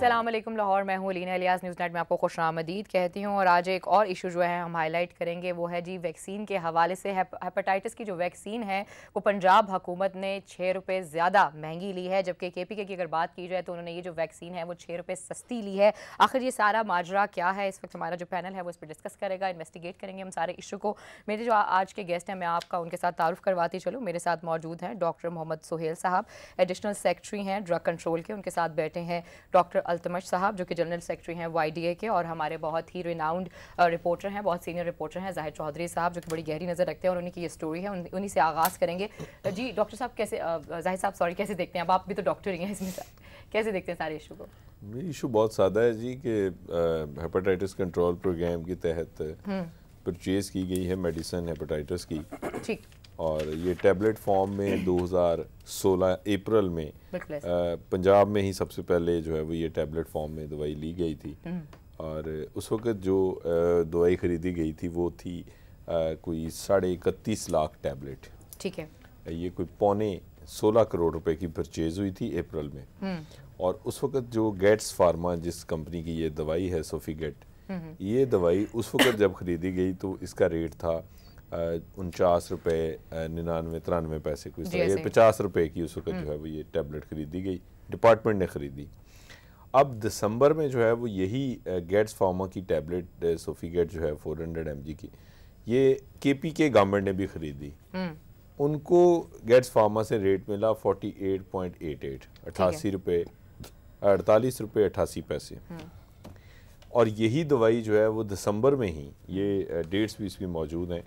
अस्सलाम वालेकुम लाहौर, मैं हूँ लीना इलियास। न्यूज़ नेट में आपको खुशामदीद कहती हूँ। और आज एक और इशू जो है हम हाईलाइट करेंगे, वो है जी वैक्सीन के हवाले से। हेपेटाइटिस की जो वैक्सीन है वो पंजाब हुकूमत ने 6 रुपये ज़्यादा महंगी ली है, जबकि KPK की अगर बात की जाए तो उन्होंने ये जो वैक्सीन है वो 6 रुपये सस्ती ली है। आखिर ये सारा माजरा क्या है, इस वक्त हमारा जो पैनल है वो इस पर डिस्कस करेगा, इन्वेस्टिगेट करेंगे हम सारे इशू को। मेरे जो आज के गेस्ट हैं, मैं आपका उनके साथ तारुफ करवाती चलूँ। मेरे साथ मौजूद हैं डॉक्टर मोहम्मद सुहेल साहब, एडिशनल सेक्रेटरी हैं ड्रग कंट्रोल के। उनके साथ बैठे हैं डॉक्टर अल्तमश साहब जो कि जनरल सेक्रेटरी हैं YDA के, और हमारे बहुत ही रिनाउंड रिपोर्टर हैं, बहुत सीनियर रिपोर्टर हैं जाहिद चौधरी साहब, जो कि बड़ी गहरी नज़र रखते हैं, और उन्हीं की ये स्टोरी है, उन्हीं से आगाज़ करेंगे। जी डॉक्टर साहब, कैसे जाहिद साहब सॉरी, कैसे देखते हैं? अब आप भी तो डॉक्टर ही हैं इसमें, कैसे देखते हैं सारे इशू को? इशू बहुत सादा है जी कि हेपेटाइटिस कंट्रोल प्रोग्राम के तहत परचेज़ की गई है मेडिसिन हेपेटाइटिस की, ठीक, और ये टैबलेट फॉर्म में 2016 अप्रैल में पंजाब में ही सबसे पहले जो है वो ये टैबलेट फॉर्म में दवाई ली गई थी। और उस वक़्त जो दवाई ख़रीदी गई थी वो थी कोई 31.5 लाख टैबलेट, ठीक है। ये कोई 16 करोड़ रुपए की परचेज़ हुई थी अप्रैल में। और उस वक़्त जो गेट्स फार्मा जिस कंपनी की ये दवाई है सोफीगेट, ये दवाई उस वक़्त जब ख़रीदी गई तो इसका रेट था 49 रुपये 99-93 पैसे, कुछ 50 रुपये की उस वक्त जो है वो ये टैबलेट ख़रीदी गई, डिपार्टमेंट ने ख़रीदी। अब दिसंबर में जो है वो यही गेट्स फार्मा की टैबलेट सोफीगेट जो है 400 mg की, ये KPK गवर्नमेंट ने भी ख़रीदी। उनको गेट्स फार्मा से रेट मिला 48.88, 88 रुपये 48 रुपये 88 पैसे। और यही दवाई जो है वो दिसंबर में ही, ये डेट्स भी इसकी मौजूद हैं,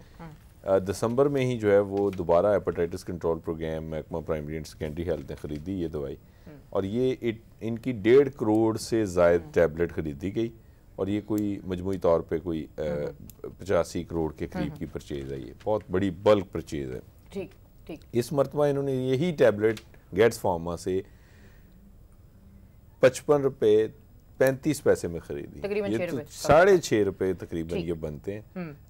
दिसंबर में ही जो है वो दोबारा हेपेटाइटिस कंट्रोल प्रोग्राम महकमा प्राइमरी एंड सेकेंडरी हेल्थ ने ख़रीदी ये दवाई, और ये इनकी 1.5 करोड़ से ज़ायद टैबलेट ख़रीदी गई, और ये कोई मजमूई तौर पे कोई 85 करोड़ के करीब की परचेज़ है। ये बहुत बड़ी बल्क परचेज़ है। ठीक ठीक। इस मरतबा इन्होंने यही टैबलेट गेट्स फार्मा से 55 रुपये 35 पैसे में खरीदी। ये तो 6.5 रुपये तकरीबन ये बनते हैं,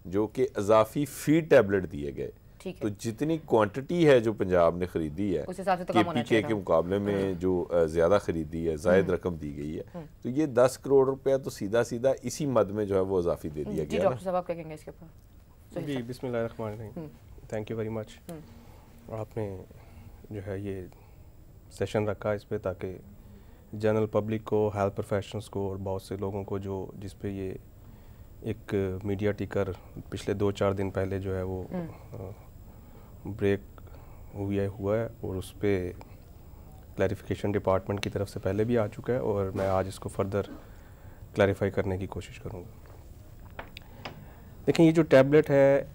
जो कि इजाफी फीड टैबलेट दिए गए। तो जितनी क्वांटिटी है जो पंजाब ने खरीदी है KPK के मुकाबले में जो ज्यादा खरीदी है, जायद रकम दी गई है, तो ये 10 करोड़ रुपया तो सीधा सीधा इसी मद में जो है वो इजाफी दे दिया गया। डॉक्टर साहब आप क्या कहेंगे इसके ऊपर? जी बिस्मिल्लाहिर्रहमानिर्रहीम, थैंक यू वेरी मच। आपने जो है ये सेशन रखा इस पे ताकि जनरल पब्लिक को, हेल्थ प्रोफेशनल्स को और बहुत से लोगों को जो जिस पे ये एक मीडिया टिकर पिछले 2-4 दिन पहले जो है वो ब्रेक हुआ है, और उस पर क्लैरिफिकेशन डिपार्टमेंट की तरफ से पहले भी आ चुका है, और मैं आज इसको फर्दर क्लैरिफाई करने की कोशिश करूँगा। देखिए, ये जो टैबलेट है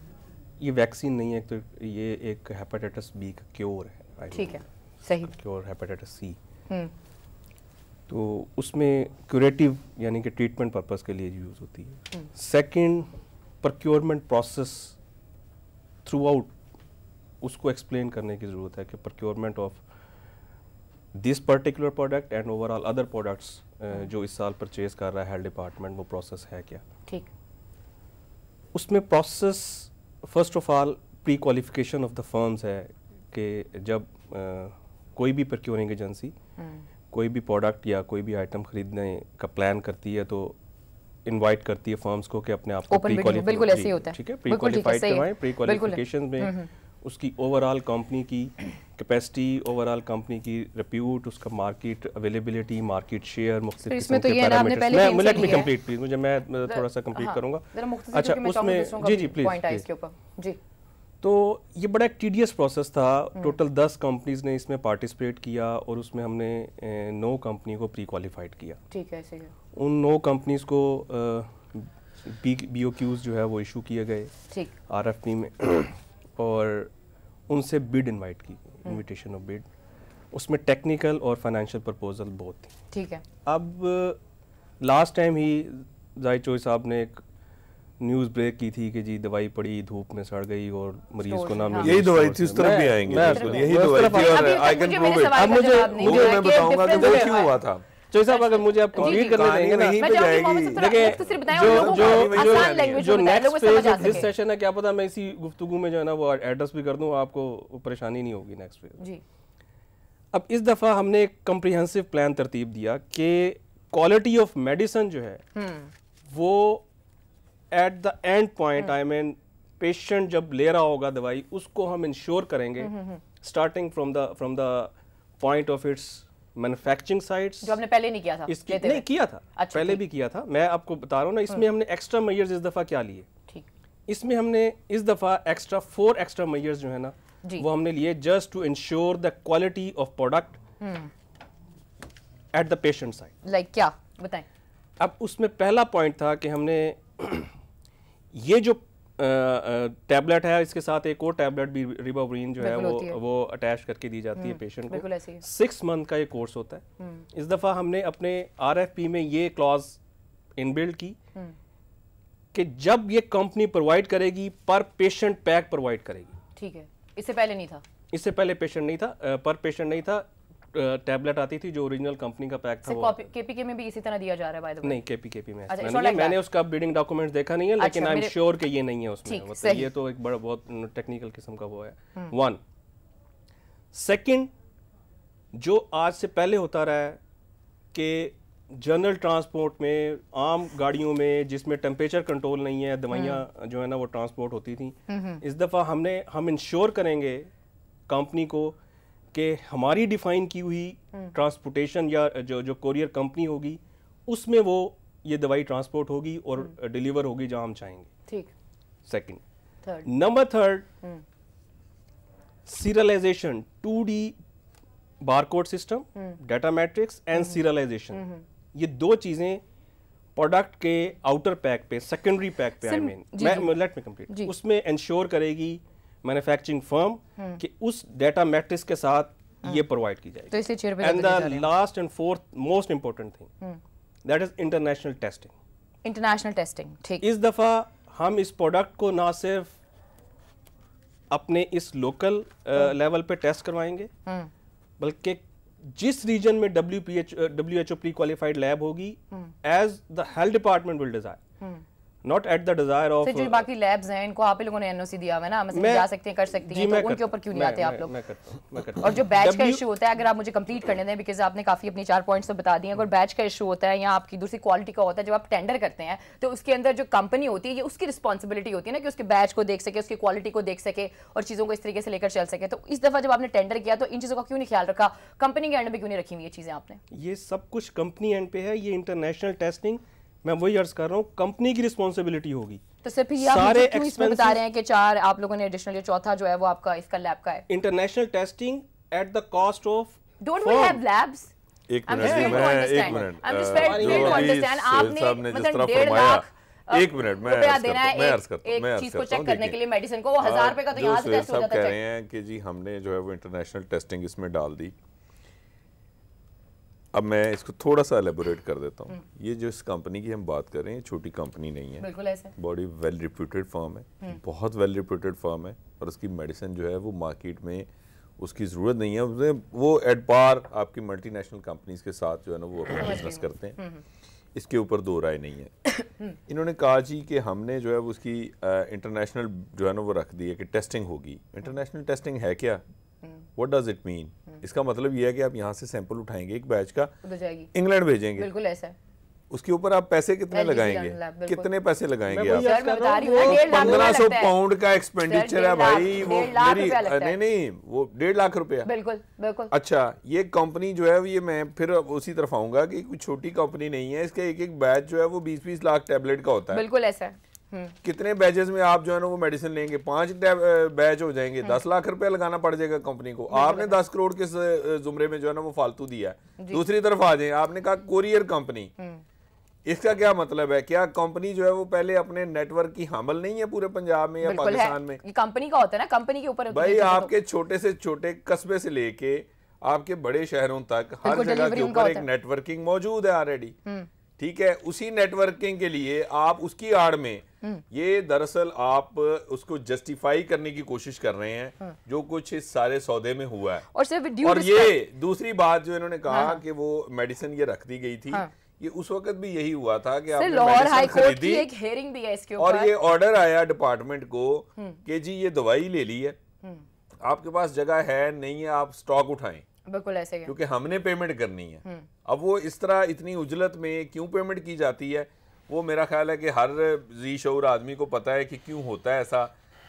ये वैक्सीन नहीं है, तो ये एक हेपेटाइटिस B का क्योर है। ठीक है, सही, क्योर हेपेटाइटिस C। तो उसमें क्यूरेटिव यानी कि ट्रीटमेंट पर्पस के लिए यूज़ होती है। Second, procurement process through out उसको एक्सप्लेन करने की ज़रूरत है कि procurement of this particular product and overall other products जो इस साल परचेज कर रहा है हेल्थ डिपार्टमेंट, वो प्रोसेस है क्या। ठीक। उसमें process first of all pre qualification of the firms है कि जब कोई भी प्रोक्योरिंग एजेंसी कोई भी प्रोडक्ट या कोई भी आइटम खरीदने का प्लान करती है तो इनवाइट करती है फर्म्स को कि अपने आप को प्री क्वालिफाइड, ठीक है, प्री क्वालिफाइड करवाएं। प्री क्वालिफिकेशन में उसकी ओवरऑल कंपनी की कैपेसिटी, ओवरऑल कंपनी की रिप्यूट, उसका मार्केट अवेलेबिलिटी, मार्केट शेयर, मुख्तलिफ किस्म के parameters. Let me complete please, मुझे मैं थोड़ा सा कंप्लीट करूंगा। अच्छा, उसमें जी प्लीज। तो ये बड़ा एक टीडियस प्रोसेस था। टोटल 10 कंपनीज ने इसमें पार्टिसिपेट किया, और उसमें हमने 9 कंपनी को प्री क्वालिफाइड किया। ठीक है, सही है। उन 9 कंपनीज को BOQs जो है वो इशू किए गए RFP में, और उनसे बिड इनवाइट की, इनविटेशन ऑफ बिड। उसमें टेक्निकल और फाइनेंशियल प्रपोजल बहुत थी। ठीक है। अब लास्ट टाइम ही जाहिद चौधरी साहब ने एक न्यूज़ ब्रेक की थी कि जी दवाई पड़ी, धूप में सड़ गई और मरीज को ना मिली। यही दवाई थी, उस तरफ भी आएंगे, यही दवाई थी, और आई कैन प्रूव इट। अब मुझे मैं बताऊंगा कि वो क्यों हुआ था। चौधरी साहब, अगर मुझे आप कंप्लीट करने देंगे ना, देखिए जो next phase of this session है, क्या पता मैं इसी गुफ्तगू में जो है ना वो एड्रेस भी कर दूं, आपको परेशानी नहीं होगी नेक्स्ट फेज। अब इस दफ़ा हमने एक कम्प्रिहेंसिव प्लान तरतीब दिया कि क्वालिटी ऑफ मेडिसिन जो है वो at the end point, I mean patient जब ले रहा होगा दवाई, उसको हम इंश्योर करेंगे starting from the point of its manufacturing sites, जो हमने पहले नहीं किया था। नहीं किया था, अच्छा, पहले भी किया था। मैं आपको बता रहा हूँ ना, इसमें हमने एक्स्ट्रा मेजर्स इस दफा क्या लिए, ठीक, इसमें हमने इस दफा 4 एक्स्ट्रा मेजर्स जो है ना वो हमने लिए just to ensure the quality of product at the patient side. Like क्या बताएं। अब उसमें पहला पॉइंट था कि हमने ये जो टैबलेट है, इसके साथ एक और टैबलेट भी रिबाविरिन जो है वो अटैच करके दी जाती है पेशेंट को। 6 मंथ का ये कोर्स होता है। इस दफ़ा हमने अपने RFP में ये क्लॉज इनबिल्ड की कि जब ये कंपनी प्रोवाइड करेगी पर पेशेंट पैक प्रोवाइड करेगी। ठीक है, इससे पहले नहीं था, इससे पहले पेशेंट नहीं था, पर पेशेंट नहीं था, टैबलेट आती थी जो ओरिजिनल कंपनी का पैक था। वो केपीके में भी इसी तरह दिया जा रहा है बाय द वे? नहीं, केपीके में मैंने उसका बिडिंग डॉक्यूमेंट देखा नहीं है, लेकिन आई एम श्योर कि ये नहीं है उसमें, मतलब ये तो एक बड़ा बहुत टेक्निकल किस्म का वो है। 1 सेकंड, जो आज से पहले होता रहा है कि जनरल ट्रांसपोर्ट में, आम गाड़ियों में जिसमें टेम्परेचर कंट्रोल नहीं है, दवाइयाँ जो है ना वो ट्रांसपोर्ट होती थी, इस दफ़ा हम इंश्योर करेंगे कंपनी को कि हमारी डिफाइन की हुई ट्रांसपोर्टेशन या जो कोरियर कंपनी होगी उसमें वो ये दवाई ट्रांसपोर्ट होगी और डिलीवर होगी जहां हम चाहेंगे। ठीक। Second, number 3, serialisation, 2D barcode system, data matrix and serialisation, ये 2 चीजें प्रोडक्ट के आउटर पैक पे, सेकेंडरी पैक पे, I mean let me complete, उसमें इंश्योर करेगी मैन्युफैक्चरिंग फर्म कि उस डाटा मैट्रिक्स के साथ ये प्रोवाइड की जाएगी। तो इसलिए 6 रुपए and the last and fourth most important thing that is international testing. International testing, ठीक। इस दफा हम इस प्रोडक्ट को ना सिर्फ अपने इस लोकल लेवल पे टेस्ट करवाएंगे, बल्कि जिस रीजन में WHO प्री क्वालिफाइड लैब होगी, as the health department will desire, not at the desire of जो बाकी लैब्स हैं इनको आप ही लोगों ने NOC दिया हुआ है ना, मतलब जा सकते हैं, कर सकते हैं, तो उनके ऊपर क्यों नहीं आते आप लोग? मैं करता हूं। और जो बैच का इशू होता है, अगर आप मुझे कंप्लीट करने दें, बिकॉज आपने काफी अपनी 4 पॉइंट्स तो बता दिए। अगर बैच का इशू होता है या आपकी दूसरी क्वालिटी का होता है, जब आप टेंडर करते हैं तो उसके अंदर जो कंपनी होती है ये उसकी रिस्पॉन्सिबिलिटी होती है ना कि उसके बैच को देख सके, उसकी क्वालिटी को देख सके और चीज़ों को इस तरीके से लेकर चल सके। तो इस दफा जब आपने टेंडर किया तो इन चीज़ों का क्यों नहीं ख्याल रखा, कंपनी के एंड में क्यों नहीं रखी हुई ये चीज़ें आपने? ये सब कुछ कंपनी एंड पे है। ये इंटरनेशनल टेस्टिंग, मैं वही अर्ज कर रहा हूँ, कंपनी की रिस्पॉन्सिबिलिटी होगी। तो सिर्फ ये आप मुझे क्यों इसमें बता रहे हैं कि 4 आप लोगों ने एडिशनल, ये चौथा जो है वो आपका इसका लैब का है? International testing at the cost of, don't we have labs? एक मिनट, आपने मतलब 1.5 लाख एक मिनट मैं अर्ज करता हूं, एक चीज को चेक करने के लिए मेडिसिन को, वो 1000 रुपए का तो यहाँ से टेस्ट हो जाता है। कह रहे हैं कि जी हमने जो है वो इंटरनेशनल टेस्टिंग इसमें डाल दी। अब मैं इसको थोड़ा सा एलेबोरेट कर देता हूँ। ये जो इस कंपनी की हम बात कर रहे हैं, छोटी कंपनी नहीं है, बिल्कुल ऐसे, बड़ी वेल रिप्यूटेड फर्म है, बहुत वेल रिप्यूटेड फर्म है, और उसकी मेडिसिन जो है वो मार्केट में उसकी ज़रूरत नहीं है। वो एट पार आपकी मल्टीनेशनल कंपनीज के साथ जो है ना वो अपना बिजनेस करते हैं, इसके ऊपर 2 राय नहीं है। इन्होंने कहा जी कि हमने जो है वो उसकी इंटरनेशनल जो है ना वो रख दी है कि टेस्टिंग होगी। इंटरनेशनल टेस्टिंग है क्या? What does it mean? इसका मतलब ये है कि आप यहाँ से सैंपल उठाएंगे एक बैच का, इंग्लैंड भेजेंगे, बिल्कुल ऐसा। उसके ऊपर आप पैसे कितने लगाएंगे, कितने पैसे लगाएंगे आप? 1500 पाउंड का एक्सपेंडिचर है भाई, वो मेरी नहीं वो 1.5 लाख रुपया। बिल्कुल बिल्कुल। अच्छा, ये कंपनी जो है ये, मैं फिर उसी तरफ आऊंगा कि कोई छोटी कंपनी नहीं है, इसका एक बैच जो है वो 20-20 लाख टैबलेट का होता है। बिल्कुल ऐसा। कितने बैचेस में आप जो है ना वो मेडिसिन लेंगे, 5 बैच हो जाएंगे, 10 लाख रुपया लगाना पड़ जाएगा कंपनी को। आपने 10 करोड़ के जुमरे में जो है ना वो फालतू दिया है। दूसरी तरफ आ जाए, आपने कहा कोरियर कंपनी, इसका क्या मतलब है? क्या कंपनी जो है वो पहले अपने नेटवर्क की हामिल नहीं है पूरे पंजाब में या पाकिस्तान में? ये कंपनी का होता है ना, कंपनी के ऊपर भाई आपके छोटे से छोटे कस्बे से लेके आपके बड़े शहरों तक हर जगह के ऊपर एक नेटवर्किंग मौजूद है ऑलरेडी। ठीक है, उसी नेटवर्किंग के लिए आप उसकी आड़ में ये दरअसल आप उसको जस्टिफाई करने की कोशिश कर रहे हैं जो कुछ इस सारे सौदे में हुआ है। और ये दूसरी बात जो इन्होंने कहा कि वो मेडिसिन ये रख दी गई थी, ये उस वक्त भी यही हुआ था कि आपने मेडिसिन खरीदी, एक हेयरिंग भी है इसके ऊपर, और ये ऑर्डर आया डिपार्टमेंट को कि जी ये दवाई ले ली है, आपके पास जगह है नहीं है, आप स्टॉक उठाएं। बिल्कुल ऐसे क्योंकि हमने पेमेंट करनी है। अब वो इस तरह इतनी उजलत में क्यों पेमेंट की जाती है, वो मेरा ख्याल है कि हर जी शऊर आदमी को पता है कि क्यों होता है ऐसा,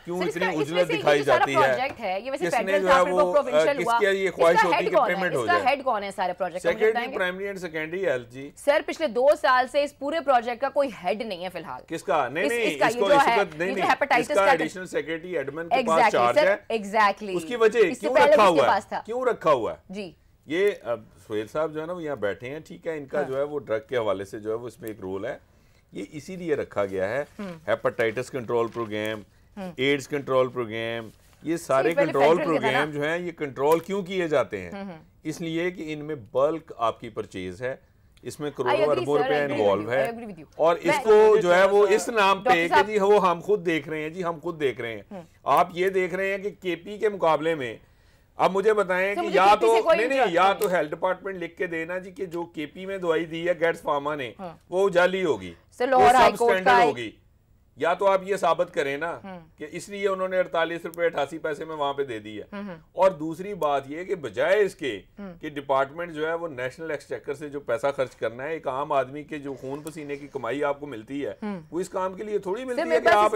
क्यों इतनी उजलत दिखाई जाती है। किसने जो है वो किसकी ये ख्वाहिश होती है कि पेमेंट हो जाए। हेड कौन है सारे प्रोजेक्ट का? Secretary primary and secondary health ji. Sir पिछले 2 साल से इस पूरे प्रोजेक्ट का कोई हेड नहीं है फिलहाल। किसका? नहीं इसको इसका एडिशनल सेक्रेटरी एडमिन के पास चार्ज है। एग्जैक्टली उसकी वजह क्यों रखा हुआ है? क्यों रखा हुआ है जी? ये सुहेल साहब जो है ना वो यहाँ बैठे हैं, ठीक है, इनका जो है वो ड्रग के हवाले से जो है वो इसमें एक रोल है, ये इसीलिए रखा गया है। Hepatitis control program, AIDS control program, ये सारे कंट्रोल प्रोग्राम जो हैं ये कंट्रोल क्यों किए जाते हैं? इसलिए कि इनमें बल्क आपकी परचेज है, इसमें करोड़ों अरबों रुपए इन्वॉल्व है, और इसको जो है वो इस नाम पे कि जी वो हम खुद देख रहे हैं, जी हम खुद देख रहे हैं। आप ये देख रहे हैं कि केपी के मुकाबले में, अब मुझे बताएं कि या तो नहीं या तो हेल्थ डिपार्टमेंट लिख के देना जी कि जो केपी में दवाई दी है गेट्स फार्मा ने वो जाली होगी, वो सब स्टैंडर्ड होगी, या तो आप ये साबित करें ना कि इसलिए उन्होंने 48 रुपए 88 पैसे में वहां पे दे दी है। और दूसरी बात ये कि बजाय इसके कि डिपार्टमेंट जो है वो नेशनल एक्सचेकर से जो पैसा खर्च करना है, एक आम आदमी के जो खून पसीने की कमाई आपको मिलती है वो इस काम के लिए थोड़ी मिलती है कि आप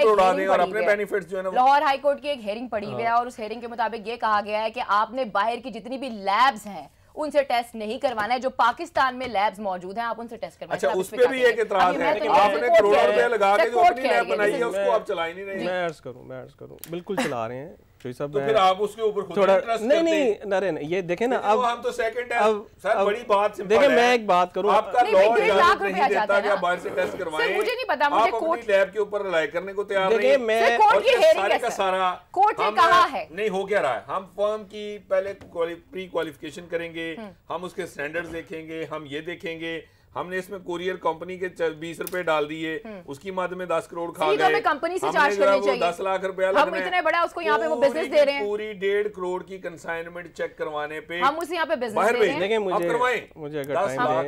उड़ा दें और अपने बेनिफिट्स जो है ना। लाहौर हाई कोर्ट की एक हेयरिंग पड़ी हुई है और उस हेयरिंग के मुताबिक ये कहा गया है कि आपने बाहर की जितनी भी लैब्स हैं उनसे टेस्ट नहीं करवाना है, जो पाकिस्तान में लैब्स मौजूद हैं आप उनसे टेस्ट करवाएं। अच्छा, उस पे भी एक इतराज है कि आपने करोड़ों रुपए लगा के जो अपनी लैब बनाई है उसको आप चला ही नहीं रहे। मैं अर्ज करूं बिल्कुल चला रहे हैं तो फिर आप उसके ऊपर खुद थोड़ा ट्रस्ट करते हैं। नहीं नरेन, ये देखें ना, अब हम तो सेकंड है सर, बड़ी बात सिंपल है। देखिए मैं एक बात करूं, आपका लॉ इजाजत नहीं देता कि आप बाहर से टेस्ट करवाएं। मुझे नहीं पता, मुझे कोर्ट लैब के ऊपर रिलाई करने को तैयार नहीं। मैं कोर्ट की हेयरिंग का सारा कोर्ट ने कहा है नहीं हो क्या रहा है। हम फर्म की पहले प्री क्वालिफिकेशन करेंगे, हम उसके स्टैंडर्ड्स देखेंगे, हम ये देखेंगे हमने इसमें कोरियर कंपनी के 20 रुपए डाल दिए, उसकी मद में 10 करोड़ खा गए। कंपनी से चार्ज करनी चाहिए। 10 लाख रुपया हम इतने बड़ा उसको यहाँ पे वो बिजनेस दे रहे हैं, पूरी 1.5 करोड़ की कंसाइनमेंट चेक करवाने पे हम उसे यहाँ पे बिजनेस दे रहे हैं। देखिए मुझे अगर टाइम है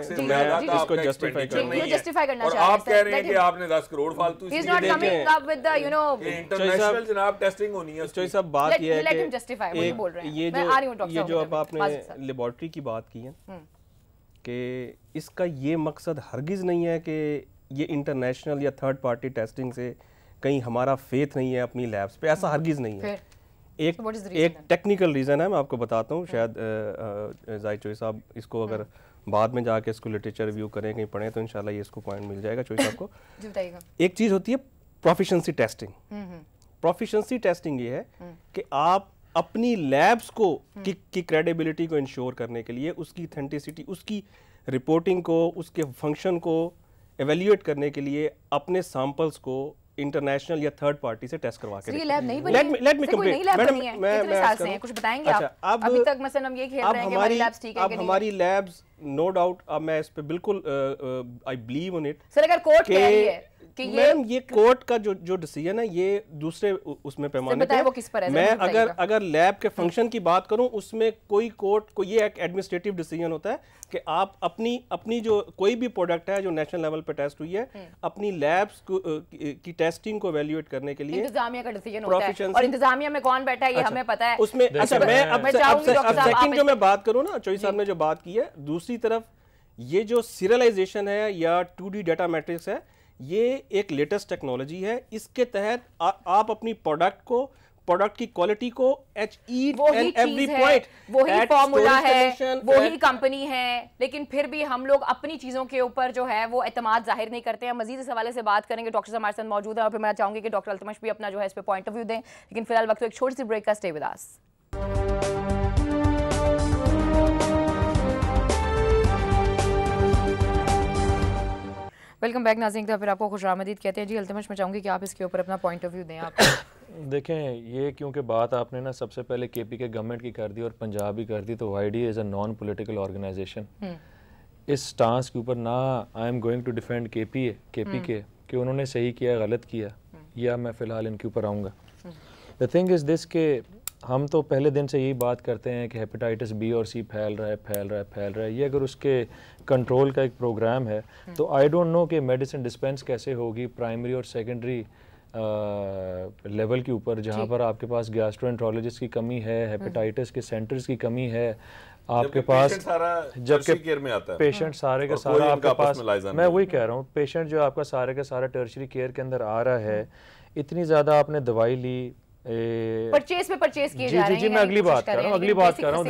इसको जस्टिफाई करना और आप कह रहे हैं कि आपने 10 करोड़ फालतू इंटरनेशनल जनाब टेस्टिंग होनी है। तो सब बात ये है कि ये जो अब आपने लेबोरेटरी की बात की है कि इसका ये मकसद हरगिज़ नहीं है कि ये इंटरनेशनल या थर्ड पार्टी टेस्टिंग से कहीं हमारा फेथ नहीं है अपनी लैब्स पे, ऐसा हरगिज़ नहीं है। एक टेक्निकल रीज़न है, मैं आपको बताता हूँ, शायद जाहिद चोई साहब इसको अगर बाद में जाके इसको लिटरेचर रिव्यू करें, कहीं पढ़ें तो इंशाल्लाह ये इसको पॉइंट मिल जाएगा चोई साहब को। एक चीज़ होती है प्रोफिशिएंसी टेस्टिंग। प्रोफिशिएंसी टेस्टिंग ये है कि आप अपनी लैब्स को की क्रेडिबिलिटी को इंश्योर करने के लिए उसकी ऑथेंटिसिटी, उसकी रिपोर्टिंग को, उसके फंक्शन को एवेल्यूएट करने के लिए अपने सैंपल्स को इंटरनेशनल या थर्ड पार्टी से टेस्ट करवा के। ये लैब नहीं बनी है, लेट मी कंप्लीट मैडम, कितने साल से हैं कुछ बताएंगे आप? अभी तक मतलब हम ये खेल रहे हैं कि हमारी लैब्स ठीक है कि नहीं? हमारी लैब्स नो डाउट, अब मैं इस पे बिल्कुल I believe on it. Sir अगर कोर्ट कह रही है कि ये कोर्ट का जो डिसीजन है ये दूसरे उसमें पैमाने पे, वो किस पर है? मैं अगर लैब के फंक्शन की बात करूं उसमें कोई कोर्ट को ये एक एडमिनिस्ट्रेटिव डिसीजन होता है कि आप अपनी जो कोई भी प्रोडक्ट है जो नेशनल लेवल पे टेस्ट हुई है, अपनी लैब्स की टेस्टिंग को एवेल्यूएट करने के लिए इंतजामिया का डिसीजन होता है। और इंतजामिया में कौन बैठा है ये हमें पता है उसमें। अच्छा, मैं अब सेकंड जो मैं बात करूं ना, चोई साहब ने जो बात की है, दूसरी तरफ ये जो सीरियलाइजेशन है या 2D डाटा मैट्रिक्स है, ये एक लेटेस्ट टेक्नोलॉजी है। इसके तहत आप अपनी प्रोडक्ट की क्वालिटी को एवरी पॉइंट, वही फॉर्मूला है, वही कंपनी है, लेकिन फिर भी हम लोग अपनी चीजों के ऊपर जो है वो एतमाद जाहिर नहीं करते हैं। मजीद इस हवाले से बात करेंगे, डॉक्टर हमारे साथ मौजूद है और फिर मैं चाहूंगी कि डॉक्टर अल्तमश भी अपना जो है इस पे पॉइंट ऑफ व्यू दें, लेकिन फिलहाल वक्त एक छोटी सी ब्रेक का। Stay with us. Welcome back नाज़रीन, तो फिर आपको खुशामदीद कहते हैं जी। अल्तमश मैं चाहूँगी कि आप इसके ऊपर अपना पॉइंट ऑफ व्यू दें। आप देखें, ये क्योंकि बात आपने ना सबसे पहले केपी के गवर्नमेंट की कर दी और पंजाब भी कर दी, तो YD is a non political organisation. इस स्टांस के ऊपर ना I am going to defend KP के कि उन्होंने सही किया गलत किया, या मैं फ़िलहाल इनके ऊपर आऊँगा। द थिंग इज़ दिस के हम तो पहले दिन से यही बात करते हैं कि हेपेटाइटिस बी और सी फैल रहा है। ये अगर उसके कंट्रोल का एक प्रोग्राम है तो आई डोंट नो कि मेडिसिन डिस्पेंस कैसे होगी, प्राइमरी और सेकेंडरी लेवल के ऊपर, जहाँ पर आपके पास गैस्ट्रोएंट्रोलॉजिस्ट की कमी है, हेपेटाइटिस के सेंटर्स की कमी है, आपके पास जबकि पेशेंट सारे का सारा आपके पास, मैं वही कह रहा हूँ, पेशेंट जो आपका सारे का सारा टर्शरी केयर के अंदर आ रहा है, इतनी ज़्यादा आपने दवाई ली, परचेज किए जा रहे हैं। जी मैं अगली बात कर रहा हूँ,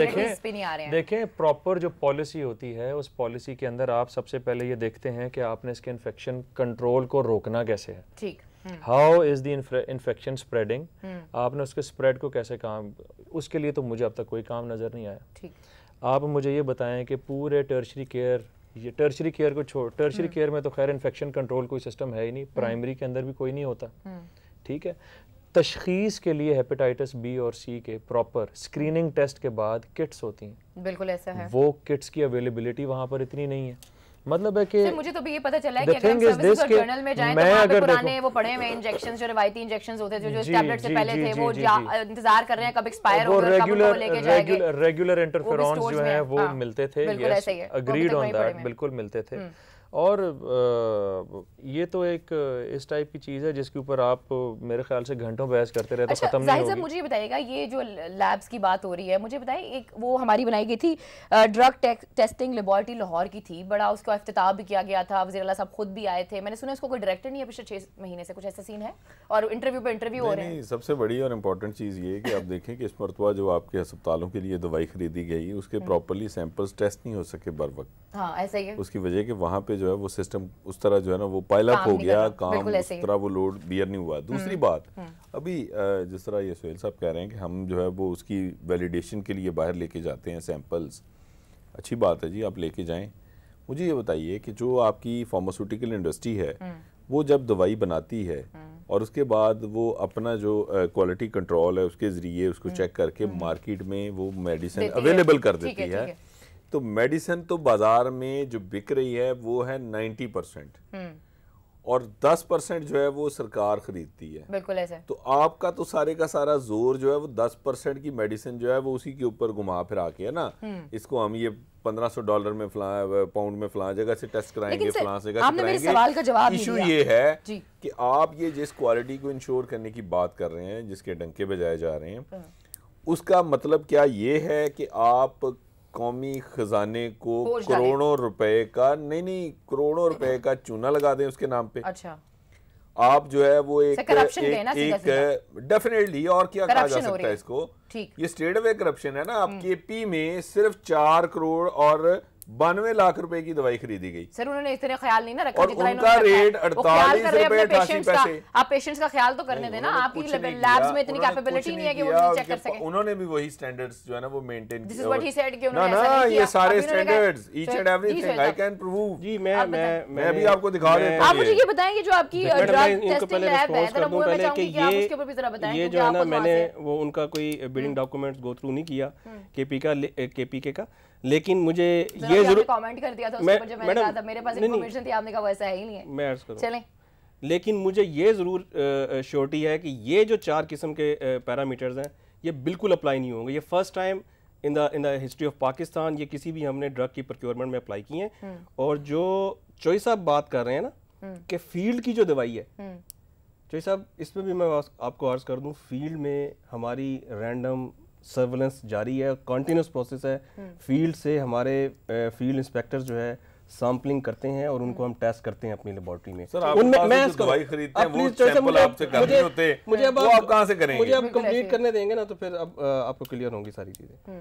देखें प्रॉपर जो पॉलिसी होती है, उस पॉलिसी के अंदर आप सबसे पहले ये देखते हैं कि आपने इसके इन्फेक्शन कंट्रोल को रोकना कैसे है, ठीक, how is the infection spreading, आपने उसके स्प्रेड को कैसे काम, उसके लिए तो मुझे अब तक कोई काम नजर नहीं आया। ठीक, आप मुझे ये बताएं कि पूरे टर्शरी केयर, ये टर्शरी केयर को छोड़, टर्शरी केयर में तो खैर इन्फेक्शन कंट्रोल कोई सिस्टम है ही नहीं, प्राइमरी के अंदर भी कोई नहीं होता, ठीक है, तशखीस के लिए हेपेटाइटिस बी और सी के प्रॉपर स्क्रीनिंग टेस्ट के बाद किट्स होती हैं, बिल्कुल ऐसा है, वो किट्स की अवेलेबिलिटी वहाँ पर इतनी नहीं है। मतलब है कि मुझे तो भी ये पता चला है कि अगर हम सर्विस और जर्नल में जाएं तो वहाँ पे पुराने वो पड़े हुए इंजेक्शंस, जो रिवायती इंजेक्शंस होते थे, जो इस टैबलेट से पहले थे, वो इंतजार कर रहे हैं कब एक्सपायर होगा, कब उनको लेके जाएंगे, रेगुलर इंटरफेरेंस जो है वो मिलते थे, अग्रीड ऑन दैट, बिल्कुल मिलते थे। और ये तो एक इस टाइप की चीज़ है जिसके ऊपर आप मेरे ख्याल से घंटों बहस करते रहते, अच्छा, खत्म नहीं होगी। मुझे बताइएगा, ये जो लैब्स की बात हो रही है, मुझे बताइए, एक वो हमारी बनाई गई थी ड्रग टेस्टिंग लेबोरेटरी लाहौर की थी, बड़ा उसका इफ्तिताह भी किया गया था, वज़ीर आला साहब खुद भी आए थे, मैंने सुना इसको कोई डायरेक्टर नहीं है पिछले 6 महीने से, कुछ ऐसा सीन है, और इंटरव्यू पे इंटरव्यू हो रहे हैं। सबसे बड़ी और इम्पोर्टेंट चीज़ ये है कि आप देखें कि इस मरतबा जो आपके अस्पतालों के लिए दवाई खरीदी गई, उसके प्रॉपरली सैंपल्स टेस्ट नहीं हो सके बर वक्त। हाँ, ऐसा ही है। उसकी वजह कि वहाँ पे जो है वो सिस्टम उस तरह जो है ना वो पाइल अप हो गया, काम उस तरह वो लोड बियर नहीं हुआ। दूसरी बात, अभी जिस तरह ये सोहेल साहब कह रहे हैं कि हम जो है वो उसकी वैलिडेशन के लिए बाहर लेके जाते हैं सैंपल्स, अच्छी बात है जी, आप लेके जाएं। मुझे ये बताइए कि जो आपकी फार्मास्यूटिकल इंडस्ट्री है वो जब दवाई बनाती है और उसके बाद वो अपना जो क्वालिटी कंट्रोल है उसके ज़रिए उसको चेक करके मार्केट में वो मेडिसिन अवेलेबल कर देती है, तो मेडिसिन तो बाजार में जो बिक रही है वो है 90% और 10% जो है वो सरकार खरीदती है। बिल्कुल ऐसा। तो आपका तो सारे का सारा जोर जो है वो 10% की मेडिसिन जो है वो उसी के ऊपर घुमा फिरा के है ना, इसको हम ये $1500 में फलां पाउंड में फलां जगह से टेस्ट कराएंगे, फलां से कराएंगे। इशू ये है कि आप ये जिस क्वालिटी को इंश्योर करने की बात कर रहे हैं, जिसके डंके बजाए जा रहे हैं, उसका मतलब क्या ये है कि आप कौमी खजाने को करोड़ों रुपए का करोड़ों रुपए का चूना लगा दें उसके नाम पे। अच्छा, आप जो है वो एक डेफिनेटली, और क्या कहा जा सकता है इसको, ये स्टेट अवे करप्शन है ना। आप केपी में सिर्फ 4 करोड़ और 92 लाख रुपए की दवाई खरीदी गई। सर उन्होंने इतना ख्याल नहीं ना रखा, और उनका रेट 48 रुपए 88 पैसे। आप पेशेंट्स का ख्याल तो करने देना, आपकी लैब्स में इतनी कैपेबिलिटी नहीं है कि वो चेक कर सकें। उन्होंने भी वही स्टैंडर्ड्स जो है ना वो मेंटेन किया। This is what he said कि उन्होंने ऐसा नहीं किया। ये सारे standards each and everything I can prove. जी मैं भी आपको दिखा देता हूं। आप मुझे ये बताएं कि जो आपकी ड्रग टेस्टिंग लैब है, जरा वो मैं चाहूंगी कि आप उसके ऊपर भी जरा बताएं। ये जो है ना, मैंने वो उनका कोई बिल्डिंग डॉक्यूमेंट्स गो थ्रू नहीं किया केपीके का, लेकिन मुझे ये जरूर कमेंट कर दिया था उसके ऊपर, जब मैंने कहा था मेरे पास इंफॉर्मेशन थी, आपने कहा वैसा है ही नहीं है। मैं अर्ज करूं, चलें। लेकिन मुझे ये जरूर श्योरिटी है कि ये जो 4 किस्म के पैरामीटर्स हैं ये बिल्कुल अप्लाई नहीं होंगे। ये first time in the history of Pakistan ये किसी भी हमने ड्रग की प्रोक्योरमेंट में अप्लाई की हैं। और जो चोई साहब बात कर रहे हैं ना कि फील्ड की जो दवाई है, चोई साहब इसमें भी मैं आपको अर्ज कर दूं, फील्ड में हमारी रैंडम सर्वेलेंस जारी है, कॉन्टिन्यूस प्रोसेस है। फील्ड से हमारे फील्ड इंस्पेक्टर्स जो है सैंपलिंग करते हैं और उनको हम टेस्ट करते हैं अपनी लेबोरेटरी में। उनमें मैं दवाई खरीदते हैं वो सैंपल आपसे करने होते हैं, मुझे अब आप कहां से करेंगे? मुझे अब कंप्लीट करने देंगे ना तो फिर अब आपको क्लियर होंगी सारी चीजें।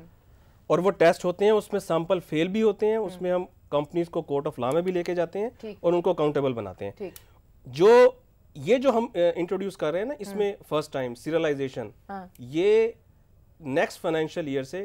और वो टेस्ट होते हैं, उसमें सैंपल फेल भी होते हैं, उसमें हम कंपनीज को कोर्ट ऑफ लॉ में भी लेके जाते हैं और उनको अकाउंटेबल बनाते हैं। जो ये जो हम इंट्रोड्यूस कर रहे हैं ना, इसमें फर्स्ट टाइम सीरियलाइजेशन, ये नेक्स्ट फाइनेंशियल ईयर से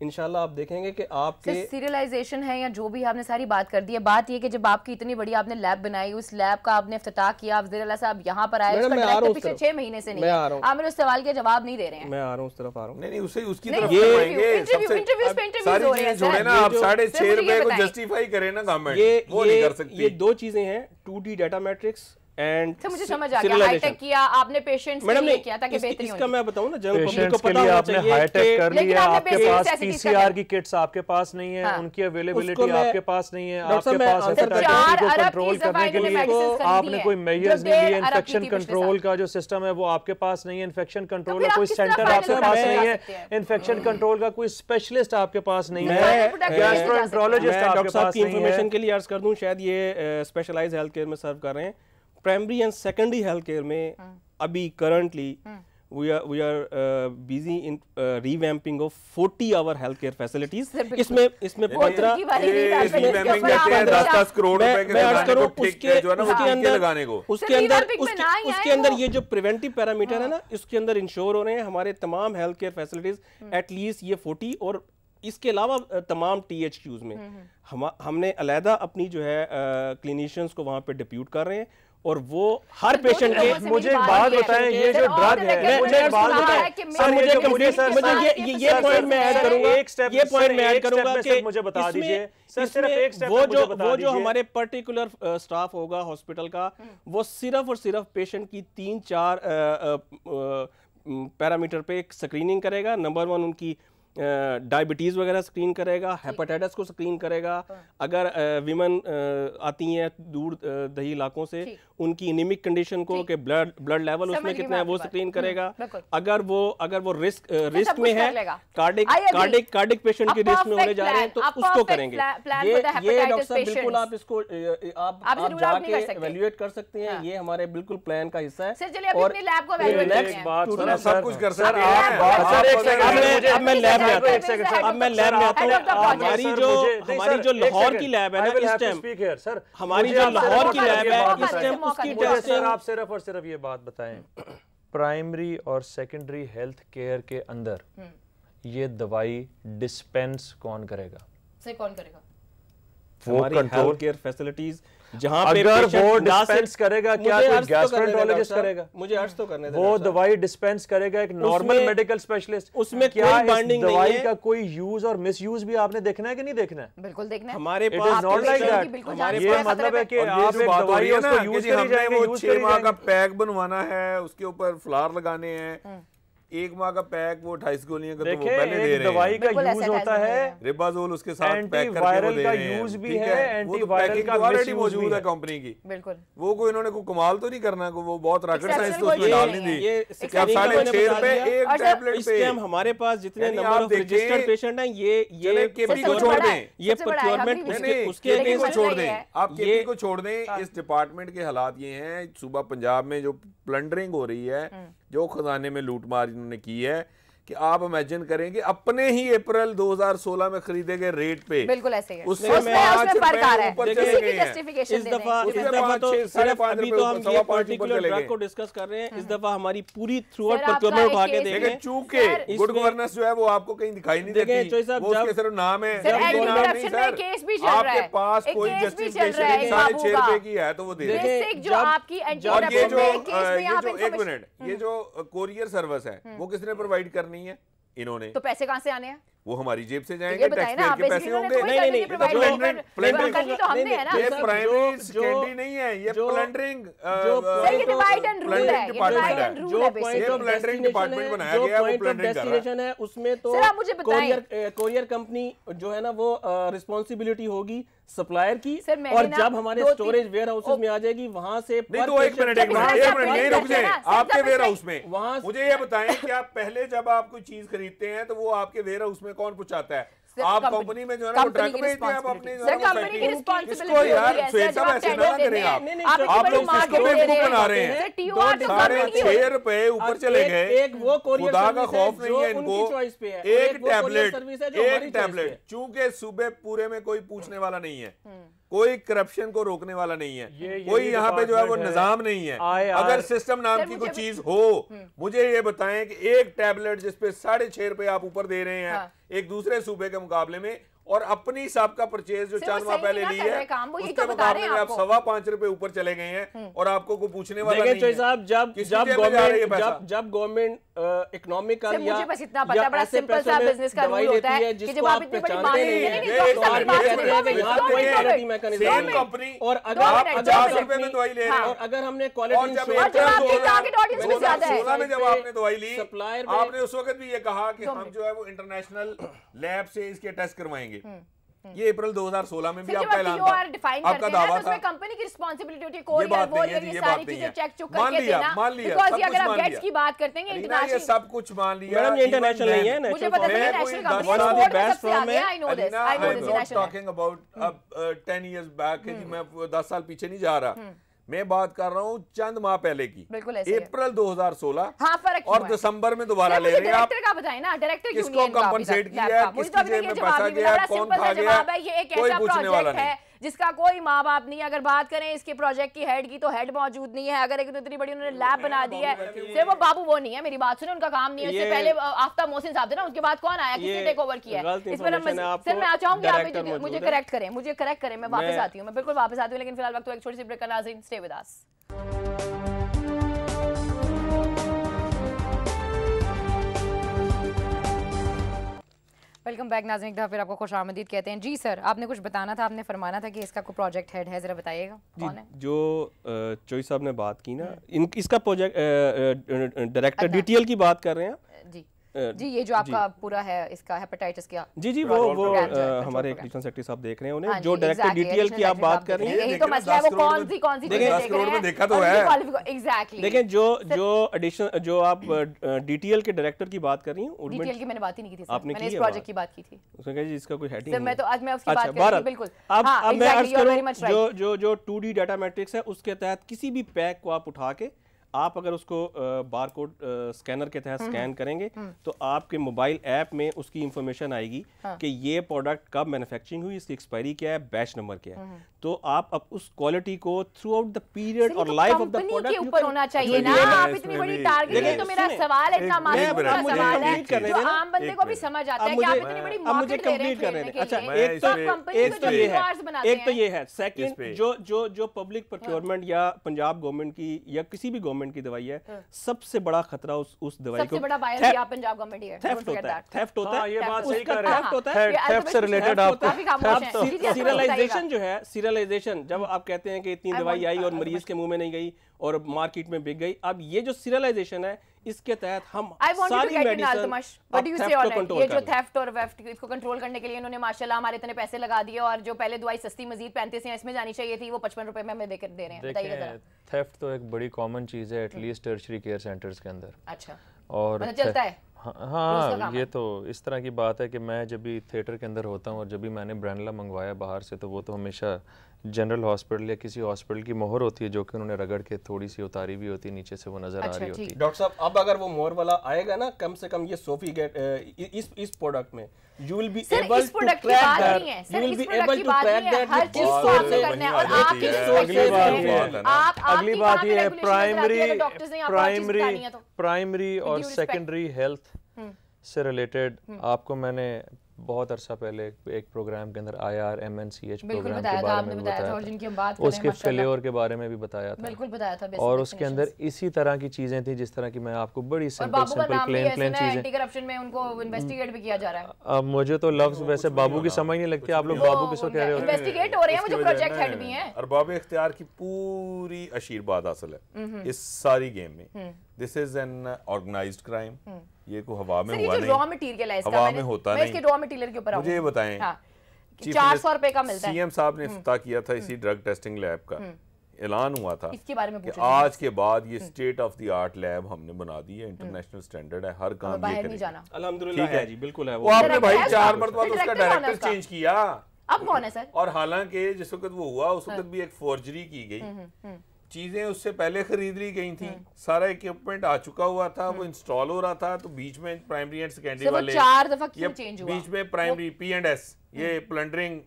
इंशाल्लाह आप देखेंगे कि आपके सीरियलाइजेशन है या जो भी आपने सारी बात कर दी है। बात ये कि जब आपकी इतनी बड़ी आपने लैब बनाई, उस लैब का आपने इफ्तिताह किया, वज़ीर आला साहब यहाँ पर आए, उसका डायरेक्टर पिछले 6 महीने से नहीं है। आप मेरे उस सवाल के जवाब नहीं दे रहे हैं। मैं आ रहा हूँ उस तरफ आ रहा हूँ। नहीं उसे उसकी तरफ आएंगे। इंटरव्यूज पे इंटरव्यूज हो रहे हैं जोड़े ना, आप 6.5 रुपए को जस्टिफाई करें ना गवर्नमेंट, वो नहीं कर सकती। ये 2 चीजें हैं, 2D डाटा मैट्रिक्स एंड मुझे समझ आ गया, हाईटेक किया आपने पेशेंट्स के लिए किया ताकि बेहतरी हो। इसका मैं बताऊं ना, जनरल पब्लिक को पेशेंट्स के पता लिए होना आपने चाहिए हाईटेक कर लिया, आपके पास ऐसी चीज़ पीसीआर की किट्स आपके पास नहीं है, उनकी अवेलेबिलिटी आपके पास नहीं है, आपके पास हेपेटाइटिस को कंट्रोल करने के लिए आपने कोई मेजर्स नहीं लिए, इन्फेक्शन कंट्रोल का जो सिस्टम है वो आपके पास नहीं है, इन्फेक्शन कंट्रोल का कोई सेंटर आपके पास नहीं है, इन्फेक्शन कंट्रोल का कोई स्पेशलिस्ट आपके पास नहीं है, गैस्ट्रोएंटरोलॉजिस्ट आपके पास नहीं है। इंफॉर्मेशन के लिए अर्ज कर दूं, शायद ये स्पेशलाइज्ड हेल्थ केयर में सर्व कर रहे हैं। Primary and secondary health care में अभी currently we are busy in revamping of 40 our healthcare facilities. इसमें 15 10 करोड़ रुपए के जो है ना उसके अंदर ये जो प्रिवेंटिव पैरामीटर है ना, इसके अंदर इंश्योर हो रहे हैं हमारे तमाम हेल्थ केयर फैसिलिटीज, एटलीस्ट ये 40, और इसके अलावा तमाम THQs में हमने अलहदा अपनी जो है क्लिनिशियंस को वहाँ पे डिप्यूट कर रहे हैं, और वो हर पेशेंट के मुझे एक बात बताएं, ये जो ड्रग है मुझे एक बात बताएं सर, मुझे ये पॉइंट मैं ऐड करूंगा, ये पॉइंट मैं ऐड करूंगा कि मुझे बता दीजिए सर, सिर्फ एक स्टेप वो जो हमारे पर्टिकुलर स्टाफ होगा हॉस्पिटल का, वो सिर्फ और सिर्फ पेशेंट की 3-4 पैरामीटर पे स्क्रीनिंग करेगा। नंबर 1 उनकी डायबिटीज़ वगैरह स्क्रीन करेगा, हेपेटाइटिस को स्क्रीन करेगा, अगर विमेन आती हैं दूर दही इलाकों से उनकी एनीमिक कंडीशन को कि ब्लड लेवल उसमें कितना है वो स्क्रीन करेगा, अगर वो रिस्क में है, कार्डिक पेशेंट की रिस्क में होने जा रहे हैं तो उसको करेंगे। ये डॉक्टर साहब बिल्कुल आप इसको आप जाके एवेल्युएट कर सकते हैं, ये हमारे बिल्कुल प्लान का हिस्सा है। और सब कुछ कर सकते हैं। अब मैं लैब में आता हूँ। हमारी जो लाहौर की लैब है ना इस टाइम, सर हमारी जो लाहौर की लैब है इस टाइम उसकी टेस्टिंग, आप सिर्फ और सिर्फ ये बात बताएं, प्राइमरी और सेकेंडरी हेल्थ केयर के अंदर ये दवाई डिस्पेंस कौन करेगा? कौन करेगा? हमारी हेल्थ केयर फैसिलिटीज जहां पे अगर वो डिस्पेंस करेगा, क्या कोई गैस्ट्रोएंटरोलॉजिस्ट करेगा? मुझे अर्ज तो करने दे। वो दवाई डिस्पेंस करेगा एक नॉर्मल मेडिकल स्पेशलिस्ट, उसमें क्या कोई बाइंडिंग नहीं दवाई है। का कोई यूज और मिस यूज भी आपने देखना है कि नहीं देखना है? बिल्कुल देखना है। हमारे It pass is not like that। हमारे ये मतलब है कि आप एक दवाई है उसको यूज करी जाएंगे, वो यूज 6 माह का पैक बनवाना है, उसके ऊपर फ्लावर लगाने हैं, 1 माह का पैक वो 28 गोलियां का तो वो पहले दे रहे हैं। दवाई का यूज होता है रिबाजोल उसके साथ पैक करके वो एंटीवायरल दे का रहे हैं। यूज भी ठीक है, एंटीवायरल का ऑलरेडी मिसयूज मौजूद भी है है कंपनी की। बिल्कुल वो कोई इन्होंने कोई कमाल तो नहीं करना, वो बहुत रॉकेट साइंस तो उसमें ये डाल नहीं दी। ये क्या 6.5 रुपए एक टैबलेट इस पे? टाइम हमारे पास जितने यानी नंबर आप ऑफ रजिस्टर्ड पेशेंट हैं ये केपी को छोड़ दें, ये प्रोक्योरमेंट उसके केपी को अगेंस्ट छोड़ दें, आप केपी को छोड़ दें। इस डिपार्टमेंट के हालात ये हैं, सूबा पंजाब में जो प्लंडरिंग हो रही है, जो खजाने में लूटमार इन्होंने की है, कि आप इमेजिन करेंगे अपने ही अप्रैल 2016 में खरीदे गए रेट पे बिल्कुल ऐसे ही है। उसमें उसमें फर्क आ रहा है। ऊपर किसी चले की गए हैं। जस्टिफिकेशन इस दफा तो सिर्फ अभी तो हम ये पर्टिकुलर ड्रग को डिस्कस कर रहे हैं। इस दफा हमारी पूरी थ्रू आउट प्रोक्योरमेंट उठा के देखें। चूंकि गुड गवर्नेंस जो है वो आपको कहीं दिखाई नहीं देती, वो उसके सिर्फ नाम है। आपके पास कोई जस्टिफिकेशन 6.5 रुपए की है तो वो दे दें। और एक मिनट, ये जो कोरियर सर्विस है वो किसने प्रोवाइड करनी है? इन्होंने। तो पैसे कहां से आने हैं? वो हमारी जेब से जाएंगे, टैक्सपेयर के पैसे होंगे। नहीं प्लंडरिंग तो हमने है ना। ये प्राइमरी सेकेंडरी नहीं है, ये प्लंडरिंग डिवाइड एंड रूल है, डिपार्टमेंट है। जो पॉइंट ऑफ प्लंडरिंग डिपार्टमेंट बनाया गया है, वो प्लंडरिंग कर रहा डेस्टिनेशन है उसमें तो सर आप मुझे बताएं, कोरियर कंपनी जो है ना वो रिस्पांसिबिलिटी होगी सप्लायर की, सर, और जब हमारे स्टोरेज वेयर हाउसेज में आ जाएगी वहां से नहीं तो एक मिनट यही रुक जाए। आपके वेयर हाउस में वहां मुझे ये बताएं कि आप पहले जब आप कोई चीज खरीदते हैं तो वो आपके वेयर हाउस में कौन पहुंचाता है? आप कंपनी में जो है ना वो ट्रक भेजते हैं, आप अपनी कंपनी की इसको यार श्वेता ऐसे ना करें आप लोग सिस्टम बेवकूफ बना रहे हैं। 6.5 रुपए ऊपर चले गए, एक वो कोरियर खुदा का खौफ नहीं है इनको। चॉइस पे है, एक टैबलेट चूंकि सूबे पूरे में कोई पूछने वाला नहीं है, कोई करप्शन को रोकने वाला नहीं है, कोई यहाँ पे जो है वो निजाम नहीं है। अगर सिस्टम नाम की कोई चीज हो, मुझे ये बताएं कि एक टैबलेट जिसपे 6.5 रुपए आप ऊपर दे रहे हैं एक दूसरे सूबे के मुकाबले में, और अपनी हिसाब का परचेज जो 4 माह पहले ली है उसके मुकाबले में आप 5.25 रुपए ऊपर चले गए हैं और आपको कोई पूछने वाला नहीं है। साहब जब गवर्नमेंट इकोनॉमिकल या मुझे बस इतना पता है, बड़ा सिंपल सा बिजनेस का रूल होता है कि जब आप इतनी बड़ी मांग लेते हैं सेम कंपनी और अगर आप 50 रुपए में दवाई ले रहे हैं और अगर हमने क्वालिटी जब आपने दवाई ली आपने उस वक्त भी ये कहा कि हम जो है वो इंटरनेशनल लैब से इसके टेस्ट करवाएंगे। ये अप्रैल 2016 में भी आपका ऐलान था, आपका दावा था। कंपनी की रिस्पांसिबिलिटी होती है कोई ये सारी चीजें चेक चुक करके देना, बिकॉज़ अगर आप गेट्स की बात करते हैं इंटरनेशनल, ये सब कुछ मान लिया। मैडम ये इंटरनेशनल नहीं है, मुझे पता नहीं national company one of the best firm है। I know this national talking about 10 years back, मैं 10 साल पीछे नहीं जा रहा, मैं बात कर रहा हूँ चंद माह पहले की, अप्रैल 2016। हाँ, फर्क और दिसंबर में दोबारा ले रहे हैं आप। डायरेक्टर का बताएं ना, डायरेक्टर किसको कंपनसेट किया है, किसकी जेब में पैसा गया, कौन खा गया, ये एक कोई ऐसा पूछने वाला प्रोजेक्ट है जिसका कोई माँ बाप नहीं है। अगर बात करें इसके प्रोजेक्ट की हेड की तो हेड मौजूद नहीं है। अगर एक इतनी बड़ी उन्होंने लैब बना दी है, सिर्फ वो बाबू वो नहीं है, मेरी बात सुने, उनका काम नहीं है। इससे पहले आफ्ताब मोहसिन साहब थे ना, उसके बाद कौन आया, किसने टेक ओवर किया? इस पर सर मैं चाहूंगी आप मुझे करेक्ट करें, मैं वापस आती हूँ, मैं बिल्कुल वापस आती हूँ, लेकिन फिलहाल वक्त एक छोटी सी ब्रेक का, नाज़रीन stay with us. Welcome back नाज़रीन, एक दफ़ा फिर आपको खुशामदीद कहते हैं। जी सर, आपने कुछ बताना था, आपने फरमाना था कि इसका कोई प्रोजेक्ट हेड है, ज़रा बताइएगा कौन है? जो चोई साहब ने बात की ना, इसका प्रोजेक्ट डायरेक्टर डीटीएल की बात कर रहे हैं जी, ये जो आपका पूरा है इसका हेपेटाइटिस का, जी वो हमारे एडिशनल सेक्रेटरी साहब देख रहे हैं उन्हें, जो डायरेक्टर डीटीएल की आप बात कर रही हैं, यही तो मसला है, वो कौन सी चीजें देख रहे हैं, देखा तो है एग्जैक्टली। देखें जो एडिशनल जो आप डीटीएल के डायरेक्टर की बात कर रही हैं, डीटीएल की मैंने बात ही नहीं की थी, आपने मैंने इस प्रोजेक्ट की बात की थी। उसने कहा जी इसका कोई हेडिंग मैं तो आज मैं उसकी बात कर रही हूं, बिल्कुल। अब मैं अर्ज करूं, जो 2D डाटा मैट्रिक्स है उसके तहत किसी भी पैक को आप उठा के आप अगर उसको बारकोड स्कैनर के तहत स्कैन करेंगे तो आपके मोबाइल ऐप में उसकी इंफॉर्मेशन आएगी कि ये प्रोडक्ट कब मैन्युफैक्चरिंग हुई, इसकी एक्सपायरी क्या है, बैच नंबर क्या है। तो आप अब उस क्वालिटी को थ्रू आउट द पीरियड और लाइफ ऑफ द प्रोडक्ट के ऊपर होना चाहिए ना। आप इतनी बड़ी टारगेट, ये तो मेरा सवाल है, इतना मासूम सा सवाल है जो आम बंदे को भी समझ आता है कि आप इतनी बड़ी मार्केट ले रहे हैं। अच्छा, एक तो ये है, सेकंड जो पब्लिक प्रोक्योरमेंट या पंजाब गवर्नमेंट की या किसी भी गवर्नमेंट की दवाई है, सबसे बड़ा खतरा उस दवाई को सबसे बड़ा बायर या पंजाब गवर्नमेंट ही है, थेफ्ट होता है। ये बात सही कर रहे हैं, थेफ्ट से रिलेटेड आपको सीरियलाइजेशन जो है, जब आप कहते हैं कि इतनी दवाई आई और मरीज के मुंह में नहीं गई और मार्केट में बिक गई, अब ये जो सीरियलाइजेशन है इसके तहत हम सारी मेडिसिन ये जो थेफ्ट और वेफ्ट इसको कंट्रोल करने के लिए इन्होंने माशाल्लाह हमारे इतने पैसे लगा दिए, और जो पहले दवाई सस्ती मजीद 35 इसमें जानी चाहिए थी, वो 55 रुपए में हमें दे रहे हैं। बताइए जरा। थेफ्ट तो एक बड़ी कॉमन चीज है एटलीस्ट टर्शरी केयर सेंटर्स के अंदर। अच्छा, और चलता है। हाँ, ये तो इस तरह की बात है कि मैं जब भी थिएटर के अंदर होता हूँ और जब भी मैंने ब्रैंडला मंगवाया बाहर से, तो वो तो हमेशा जनरल हॉस्पिटल या किसी हॉस्पिटल की मोहर होती है जो कि उन्होंने रगड़ के थोड़ी सी उतारी हुई होती है, नीचे से वो नजर आ रही होती है। डॉक्टर साहब, अब अगर वो मोहर वाला आएगा ना, कम से कम ये सोफी गेट इस प्रोडक्ट में you will be able to track that, you will be able to track that हर चीज को आपको करना है। और अगली बात ये है प्राइमरी और सेकेंडरी हेल्थ से रिलेटेड आपको मैंने बहुत अरसा पहले एक प्रोग्राम के अंदर IRMNCH प्रोग्राम के बारे में बताया था, उसके फेल्योर के बारे में भी बताया था, और उसके अंदर इसी तरह की चीजें थी जिस तरह की मैं आपको बड़ी सिंपल प्लेन चीजें। एंटी करप्शन में उनको इन्वेस्टिगेट भी किया जा रहा है। अब मुझे तो लफ्ज वैसे बाबू की समझ नहीं लगती, आप लोग बाबू किसको कह रहे हो? इन्वेस्टिगेट हो रहे हैं, वो जो प्रोजेक्ट हेड भी हैं। अरबाब इख्तियार की पूरी आशीर्वाद हासिल है इस सारी गेम में। This is an organised crime, ये को हवा में हुआ नहीं, रॉ मटेरियल है इसका, हवा में होता नहीं। इसके रॉ मटेरियल के ऊपर मुझे ये बताएं, 400 रुपए का मिलता है। सीएम साहब ने इफ्तिताह किया था इसी ड्रग टेस्टिंग लैब का, ऐलान हुआ था इसके बारे में कि आज के बाद ये state of the art lab हमने बना दी है, इंटरनेशनल स्टैंडर्ड है, हर काम ये करेगा। अल्हम्दुलिल्लाह है जी, बिल्कुल है वो आपने भाई 4 मरतबा तो उसका डायरेक्टर चेंज किया। अब कौन है सर? और हालांकि जिस वक्त वो हुआ उस वक्त भी एक फोर्जरी की गई, चीजें उससे पहले खरीद ली गई थी, सारा इक्विपमेंट आ चुका हुआ था, वो इंस्टॉल हो रहा था, तो बीच में प्राइमरी एंड सेकेंडरी वाले 4 दफा क्यों चेंज हुआ? बीच में प्राइमरी P&S ये प्लंडरिंग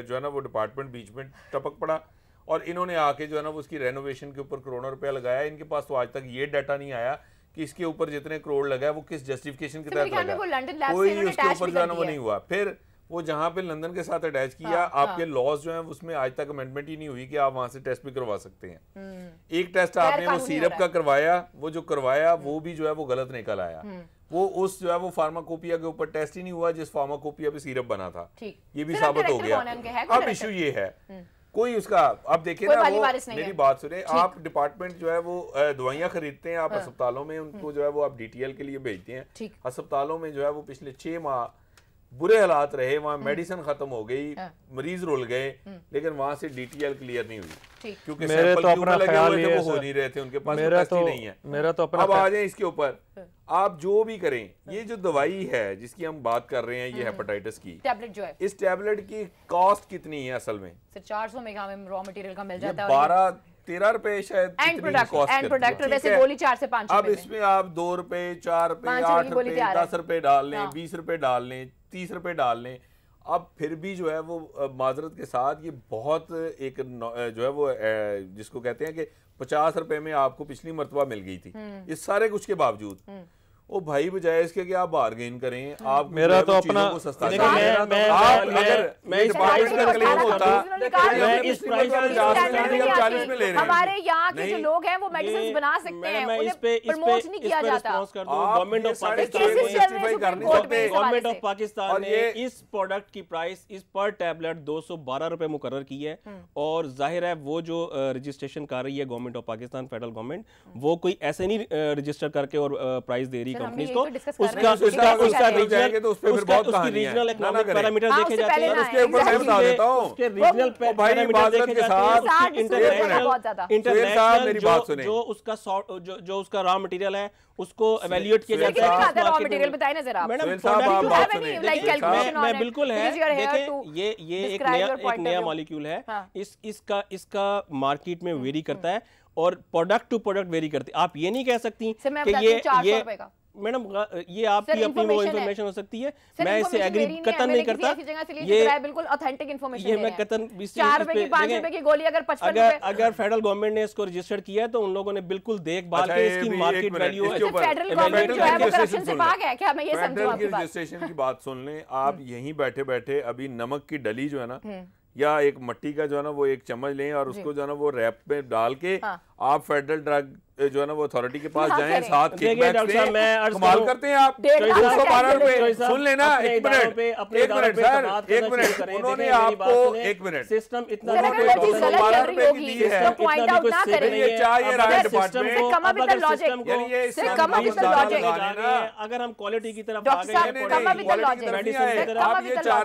जो है ना वो डिपार्टमेंट बीच में टपक पड़ा, और इन्होंने आके जो है ना वो उसकी रेनोवेशन के ऊपर करोड़ों रुपया लगाया। इनके पास तो आज तक ये डाटा नहीं आया कि इसके ऊपर जितने करोड़ लगा वो किस जस्टिफिकेशन के तहत लगा, कोई उसके ऊपर जो है ना वो नहीं हुआ। फिर वो जहाँ पे लंदन के साथ अटैच किया, आपके लॉज जो हैं उसमें आज तक अमेंडमेंट ही नहीं हुई कि आप वहां से टेस्ट भी करवा सकते हैं। एक टेस्ट आपने वो सिरप का करवाया, वो जो करवाया वो भी जो है वो गलत निकल आया। वो उस जो है वो फार्माकोपिया के ऊपर टेस्ट ही नहीं हुआ जिस फार्माकोपिया पे सिरप बना था, ये भी साबित हो गया। अब इशू ये है कोई उसका, आप देखिए ना, वो मेरी बात सुने, आप डिपार्टमेंट जो है वो दवाइयाँ खरीदते हैं, आप अस्पतालों में उनको जो है वो आप DTL के लिए भेजते हैं। अस्पतालों में जो है वो पिछले 6 माह बुरे हालात रहे, वहाँ मेडिसिन खत्म हो गई, मरीज रुल गए, लेकिन वहाँ से DTL क्लियर नहीं हुई क्योंकि मेरे तो अपना ख्याल ये वो हो नहीं रहे थे, उनके पास मेरा तो नहीं है। मेरा तो अपना अब आ जाए इसके ऊपर, आप जो भी करें, ये जो दवाई है जिसकी हम बात कर रहे हैं, ये हेपेटाइटिस की टैबलेट जो है, इस टैबलेट की कॉस्ट कितनी है असल में? 400 में रॉ मटेरियल का मिल जाता है, 12-13 रुपए शायद एंड प्रोडक्ट वैसे गोली 4 से 5 अब इसमें आप 2 रुपए, 4 रुपए, 8 रुपए, 10 रुपए डाल लें, 20 रुपए डाल लें, 30 रुपए डाल लें, अब फिर भी जो है वो माजरत के साथ ये बहुत एक जो है वो जिसको कहते हैं कि 50 रुपए में आपको पिछली मरतबा मिल गई थी, इस सारे कुछ के बावजूद। ओ भाई, बजाय इसके कि आप बार्गेन करें, आप मेरा तो अपना सस्ता मैं इस प्राइस का क्लेम होता, मैं इस प्राइस का 40 में ले रहे हैं। हमारे यहाँ के जो लोग हैं वो मेडिसिन बना सकते हैं, उन्हें प्रमोट नहीं किया जाता। गवर्नमेंट ऑफ पाकिस्तान ने इस प्रोडक्ट की प्राइस इस पर टैबलेट 212 रुपए मुकर्रर की है, और जाहिर है वो जो रजिस्ट्रेशन कर रही है government of Pakistan, federal government, वो कोई ऐसे नहीं रजिस्टर करके और प्राइस दे रही कंपनी को, उसका रीजनल इकोनॉमिक पैरामीटर देखे जाते हैं, उसके ऊपर मैं बता देता हूं, उसके रीजनल पैरामीटर देखे जाते हैं, इंटरनेशनल जो उसका रॉ मटेरियल है उसको एवेल्यूएट किया जाता है। अगर रॉ मटेरियल बताएं ना जरा मैडम, मैं बिल्कुल है, देखें ये एक नया मॉलिक्यूल है, इसका मार्केट में वेरी करता है और प्रोडक्ट टू प्रोडक्ट वेरी करती है। आप ये नहीं कह सकती कि ये मैडम ये आपकी अपनी वो इन्फॉर्मेशन हो सकती है, मैं इससे एग्री कतन नहीं करता, ये बिल्कुल ऑथेंटिक इन्फॉर्मेशन है, ये मैं कतन 4 रुपए की 5 रुपए की गोली अगर 55 रुपए, अगर फेडरल गवर्नमेंट ने इसको रजिस्टर किया है तो उन लोगों ने बिल्कुल देखभाल के इसकी मार्केट वैल्यू है। फेडरल गवर्नमेंट जो है वो करप्शन से पाक है क्या? मैं ये समझूं आपकी बात। रजिस्ट्रेशन की बात सुन लें आप, यहीं बैठे बैठे अभी नमक की डली जो है ना, या एक मट्टी का जो है ना वो एक चम्मच लें और उसको जो है ना वो रैप में डाल के आप फेडरल ड्रग जो है ना वो अथॉरिटी के पास जाएं, साथ कमाल करते हैं आप। 212 रुपए सुन लेना, एक मिनट सर, एक मिनट, उन्होंने आपको एक मिनट सिस्टम इतना 212 रुपए की दी है, अगर हम क्वालिटी की तरफ आ गए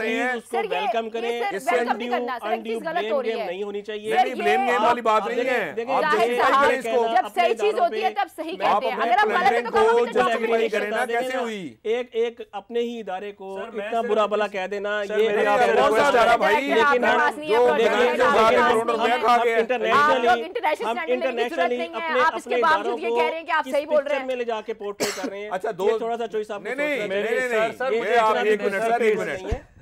हैं उसको वेलकम करें, इससे अनड्यू ब्लेम गेम नहीं होनी चाहिए। ब्लेम गेम वाली बात नहीं है, जब सही चीज होती है तब सही कहते हैं, अगर आप गलत है तो जस्टिफाई करें ना, कैसे हुई? एक अपने ही इदारे को इतना बुरा भला कह देना, ये इंटरनेशनली अपने इदारों को किस पिक्चर में ले जाके पोर्ट्रे कर रहे हैं। अच्छा, थोड़ा सा चॉइस आप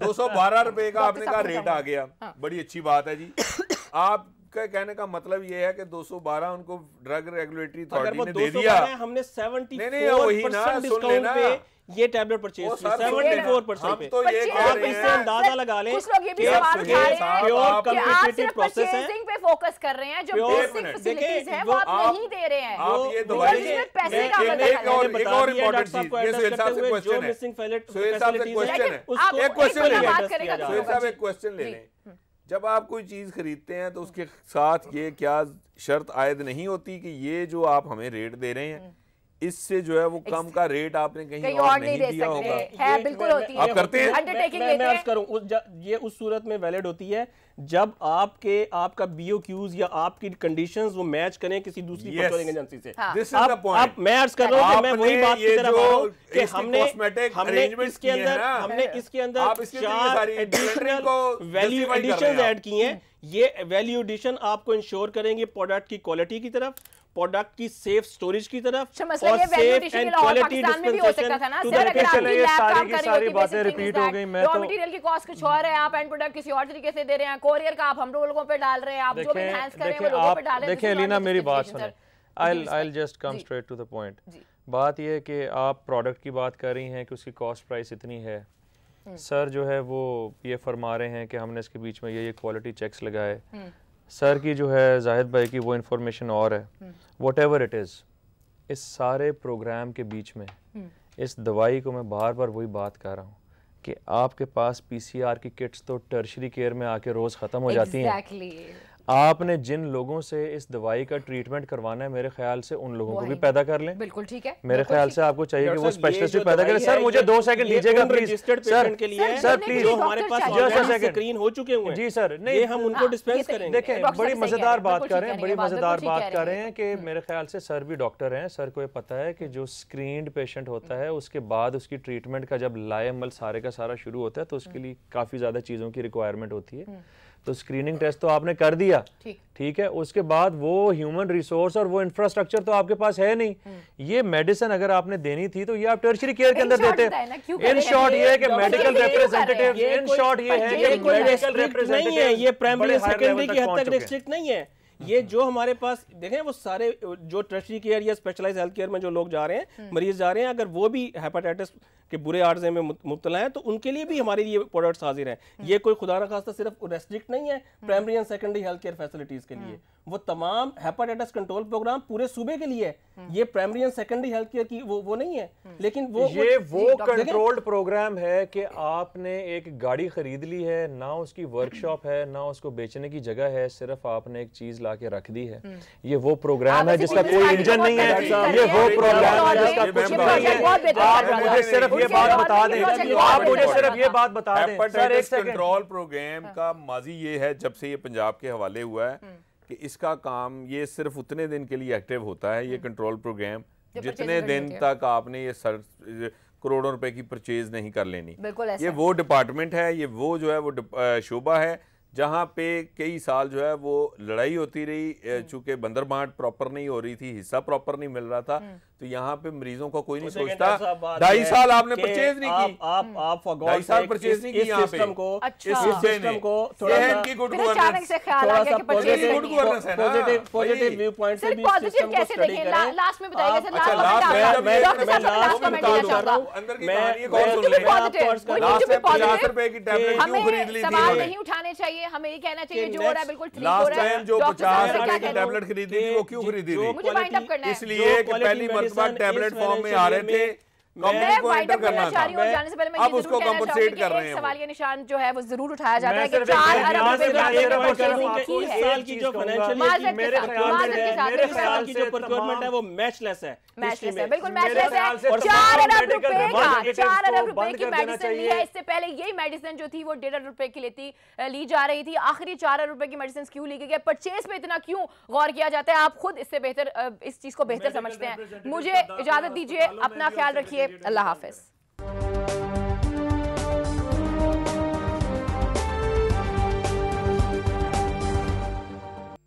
212 रुपए का आपने कहा रेट आ गया, बड़ी अच्छी बात है जी। आप का कहने का मतलब ये है कि 212 उनको ड्रग रेगुलेटरी अथॉरिटी ने दे दिया, हमने 74% डिस्काउंट पे ये टैबलेट परचेज की, 74% पे। तो ये आप इससे अंदाजा लगा लें कि प्योर कॉम्पिटिटिव प्रोसेस है पे फोकस कर रहे हैं, जो बेसिक फैसिलिटीज हैं वो आप नहीं दे रहे हैं। आप ये दवाई पैसे का एक और इंपॉर्टेंट चीज, ये सुहेल साहब से क्वेश्चन है, सुहेल साहब से क्वेश्चन है, एक क्वेश्चन ले लें, सुहेल साहब एक क्वेश्चन ले लें। जब आप कोई चीज़ खरीदते हैं तो उसके साथ ये क्या शर्त आयद नहीं होती कि ये जो आप हमें रेट दे रहे हैं इससे जो है वो कम का रेट आपने कहीं और नहीं दिया होगा? है, बिल्कुल होती है। आप करते हैं? अंडरटेकिंग लेते हैं। मैं करूं, ये उस सूरत में वैलिड होती है जब आपका BOQs या आपकी कंडीशंस वो मैच करें किसी दूसरी प्रोक्योरिंग एजेंसी से। अब मैं अर्ज कर रहा हूं कि मैं वही बात की तरफ आ रहा हूं कि हमने इसके अंदर 4 एडिशनल वैल्यू एडिशंस ऐड किए हैं। ये वैल्यू एडिशन आपको इंश्योर करेंगे प्रोडक्ट की क्वालिटी की तरफ, प्रोडक्ट की सेफ स्टोरेज की तरफ और सेफ एंड क्वालिटी सारी बातें रिपीट हो गई। मैं रॉ मटेरियल की कॉस्ट कुछ और है, आप एंड प्रोडक्ट किसी और तरीके से दे रहे हैं, कोरियर का आप हम लोगों पे डाल रहे हैं, आप जो भी एनहांस कर रहे हैं वो लोगों पे डाल रहे हैं। देखिए लीना, मेरी बात सुने, I'll just come straight to the point। बात ये है कि आप प्रोडक्ट की बात कर रही हैं कि उसकी कॉस्ट प्राइस इतनी है, सर जो है वो ये फरमा रहे हैं कि हमने इसके बीच में ये क्वालिटी चेक्स लगाए, सर की जो है जाहिद भाई की वो इन्फॉर्मेशन और है, व्हाटएवर इट इज़। इस सारे प्रोग्राम के बीच में इस दवाई को मैं बार बार वही बात कर रहा हूँ कि आपके पास पीसीआर की किट्स तो टर्शरी केयर में आके रोज़ ख़त्म हो जाती हैं। आपने जिन लोगों से इस दवाई का ट्रीटमेंट करवाना है, मेरे ख्याल से उन लोगों को भी पैदा कर लें। बिल्कुल ठीक है, मेरे ख्याल से आपको चाहिए कि वो स्पेशलिस्ट भी पैदा करें। सर मुझे 2 सेकंड दीजिएगा प्लीज। सर प्लीज, जो हमारे पास स्क्रीन हो चुके हुए हैं जी सर, नहीं हम उनको डिस्पेंस करेंगे। देखें, बड़ी मजेदार बात कर रहे हैं, बड़ी मजेदार बात कर रहे हैं कि मेरे ख्याल से सर भी डॉक्टर हैं, सर को ये पता है कि जो स्क्रीन्ड पेशेंट होता है उसके बाद उसकी ट्रीटमेंट का जब लाएअमल सारे का सारा शुरू होता है तो उसके लिए काफी ज्यादा चीजों की रिक्वायरमेंट होती है। तो स्क्रीनिंग टेस्ट तो आपने कर दिया, ठीक है, उसके बाद वो ह्यूमन रिसोर्स और वो इंफ्रास्ट्रक्चर तो आपके पास है नहीं। ये मेडिसिन अगर आपने देनी थी तो ये आप टर्शियरी केयर के अंदर देते हैं। इन शॉर्ट ये है कि मेडिकल रिप्रेजेंटेटिव, इन शॉर्ट ये है कि मेडिकल रिप्रेजेंटेटिव, ये प्राइमरी और सेकेंडरी की हद तक रिस्ट्रिक्ट नहीं है। ये जो हमारे पास देखें वो सारे जो टर्शरी केयर या स्पेशलाइज्ड हेल्थ केयर में जो लोग जा रहे हैं, मरीज जा रहे हैं, अगर वो भी हेपेटाइटिस के बुरे आर्जे में मुब्तला हैं तो उनके लिए भी हमारे ये प्रोडक्ट्स हाजिर हैं। ये कोई खुदा न खास्ता सिर्फ रेस्ट्रिक्ट नहीं है primary and secondary health care facilities के लिए, वो तमाम हेपेटाइटिस कंट्रोल प्रोग्राम पूरे सूबे के लिए है। ये primary and secondary health care की वो नहीं है, लेकिन वो कंट्रोल्ड प्रोग्राम है कि आपने एक गाड़ी खरीद ली है, ना उसकी वर्कशॉप है, ना उसको बेचने की जगह है, सिर्फ आपने एक चीज ला के रख दी है। ये वो प्रोग्राम है जिसका कोई इंजन नहीं है, ये वो प्रोग्राम है जिसका कुछ नहीं है। आप मुझे सिर्फ ये बात बता दें, आप मुझे सिर्फ ये बात बता दें सर, एक सेकंड। कंट्रोल प्रोग्राम का माजी ये है जब से ये पंजाब के हवाले हुआ है कि इसका काम ये सिर्फ उतने दिन के लिए एक्टिव होता है, ये कंट्रोल प्रोग्राम, जितने दिन तक आपने ये करोड़ों रुपए की परचेज नहीं कर लेनी। ये वो डिपार्टमेंट है, ये वो जो है वो शोबा है जहाँ पे कई साल जो है वो लड़ाई होती रही, चूंकि बंदरबांट प्रॉपर नहीं हो रही थी, हिस्सा प्रॉपर नहीं मिल रहा था, तो यहाँ पे मरीजों का कोई नहीं सोचता। 2.5 साल आपने परचेज नहीं की, आप 2.5 साल परचेज नहीं की यहाँ पे। इस सिस्टम को थोड़ा सा good governance, positive view point से भी सिस्टम को स्टडी करें। लास्ट में बताइएगा सर, मैं लास्ट में बता दूं, अंदर की कहानी एक और सुन लें। लास्ट में 50 रुपए की टैबलेट क्यों खरीद ली थी? सवाल नहीं उठाने चाहिए, हमें ये कहना चाहिए जो हो रहा है बिल्कुल ठीक हो रहा है। लास्ट टाइम जो 50 रुपए की टैबलेट खरीदी थी वो क्यों खरीदी थी? मुझे वाइंड अप करना है, इसलिए कि पहली मर्तबा टैबलेट फॉर्म में आ रहे थे, मैं वाइंड अप करना चाह रही हूं, जाने से पहले मैं अब उसको कंपनसेट कर रहे हैं। सवालिया निशान जो है वो जरूर उठाया जाता है कि 4 अरब रुपए की इस साल की जो फाइनेंशियल ईयर मेरे ख्याल की जो प्रोक्योरमेंट है वो मैचलेस है, मैचलेस है, बिल्कुल मैचलेस है। 4 अरब रुपए का 4 अरब रुपए की मेडिसिन ली है। इससे पहले यही मेडिसिन जो थी वो 1.5 अरब रुपए की ली जा रही थी। आखिरी 4 अरब रुपए की मेडिसिन क्यों ली गई है? परचेज पे इतना क्यों गौर किया जाता है? आप खुद इससे बेहतर इस चीज को बेहतर समझते हैं। मुझे इजाजत दीजिए, अपना ख्याल रखिए, अल्लाह हाफिज।